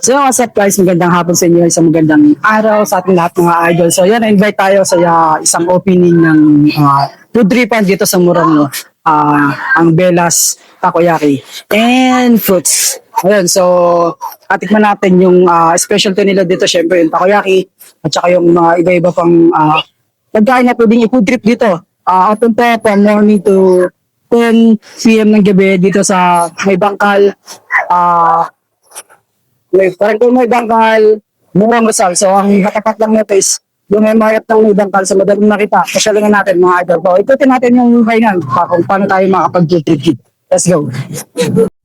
So what's up guys, magandang hapon sa inyo, isang magandang araw sa ating lahat mga idol. So yan, invite tayo sa isang opening ng food tripan dito sa Morongo. Ang Belas Takoyaki and Fruits. Ayun, so atikman natin yung specialty nila dito, syempre yung takoyaki at saka yung mga iba-iba pang pagkain na pwedeng i-food trip dito. Open po from morning to 10 p.m. ng gabi dito sa May Bangkal. May Bangkal, Murang Rizal. So ang katapat lang nito is yung may mayat ng May Bangkal sa madaling makita. Pasyalingan natin mga idol. So ikutin natin yung kainan kung paano tayo makapag-trip. Let's go.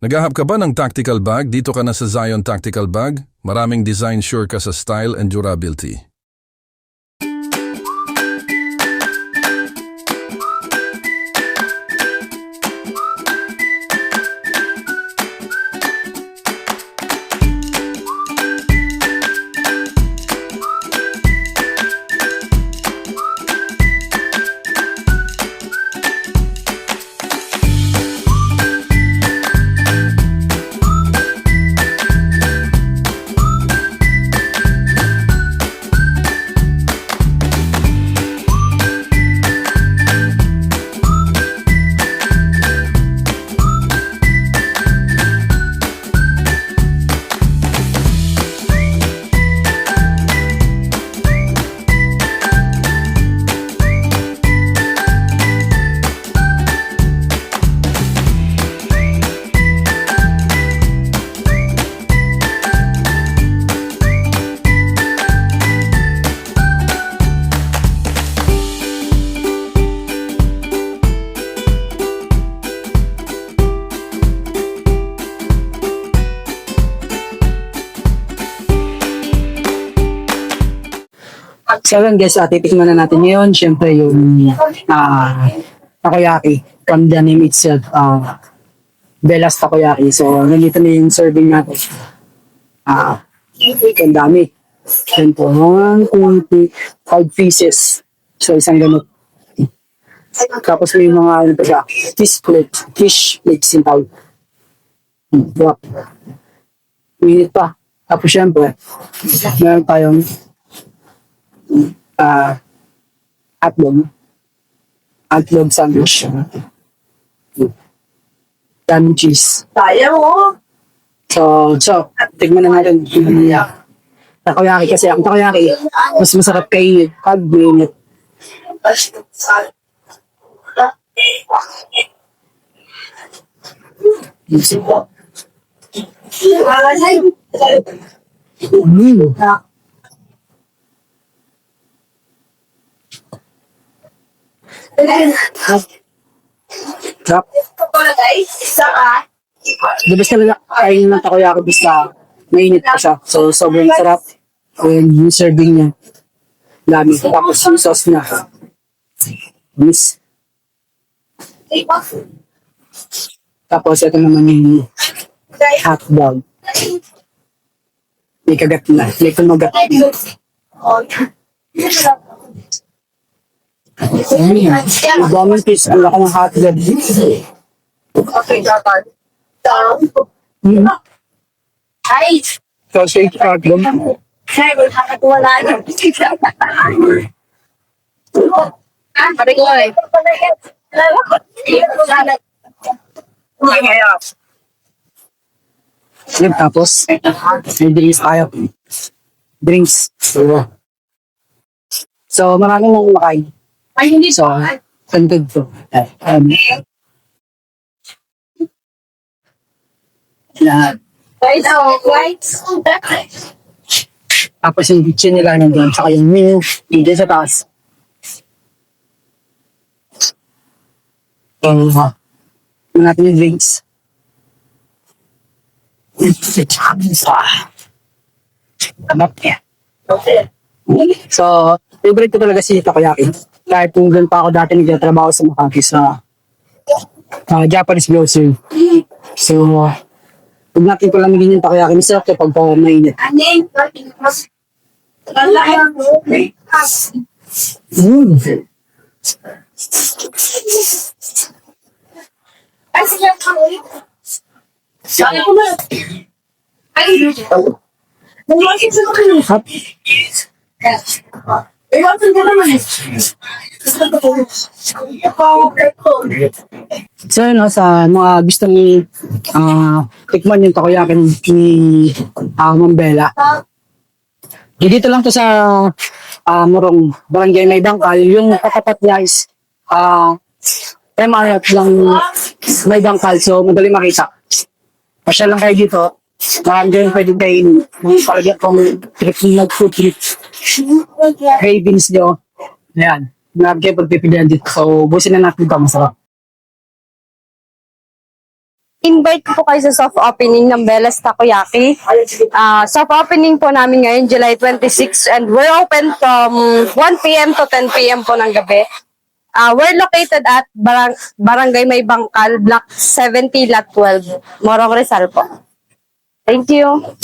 Naghahap ka ba ng tactical bag? Dito ka na sa Zion Tactical Bag. Maraming design, sure ka sa style and durability. So yun guys, titikman na natin ngayon. Siyempre yung takoyaki from the name itself, Belas Takoyaki. So nandito na yung serving natin. Ang dami. Yan po, 1, 2, 5 pieces. So isang ganito. Tapos may mga ano pa siya, fish plates yung tawag. Drop. Minute pa. Tapos siyempre, meron tayong hotdog sandwich. Dami cheese. Kaya mo. So, tignan na natin. Takoyaki kasi, ang takoyaki, mas masarap kainin pag mainit. Sarap. The best talaga kainin ng takoyaki basta mainit pa siya. So, sobrang sarap. And yung serving niya, dami. Tapos yung sauce niya. Miss. Tapos ito naman yung hotdog. May kagat na. May kumagat. Daming piece. Ang laki ng hotdog. Okay, dapat. Ay! Sausage hotdog. Ay, wala na. Pati ko eh. Yun, tapos, may drinks tayo. Drinks. So, maraming nang makain. Ay, hindi So, sandod to. Lahat. Ay, white. Tapos yung kitchen nila nandun, tsaka yung menu, dito sa taas. Natin yung drinks. Sarap niya. So, favorite ko talaga si takoyaki. Kahit kung doon pa ako dati nagtatrabaho sa Makati sa Japanese grocery. So, huwag natin ko lang maging yung takoyaki. Masarap kapag mainit. Ay, sige. Sabi ko na. Ay, So yun, no, sa mga gustong tikman yung takoyaki ni Ma'am Bella. Dito lang to sa Morong, Barangay May Bangkal. Yung katapat niya is MRF lang May Bangkal. So madali makita. Pasya lang kayo dito. Marami kayong pwedeng kainin. Kung palagyan kong trip na food trip. Cravings nyo. Ayan. Marami kayong pagpipilian dito. So busin na natin ito. Masarap. Invite ko po kayo sa soft opening ng Bella's Takoyaki. Soft opening po namin ngayon, July 26, and we're open from 1 p.m. to 10 p.m. po ng gabi. We're located at Barangay May Bangkal, Block 70, Lot 12, Morong Rizal po. Thank you.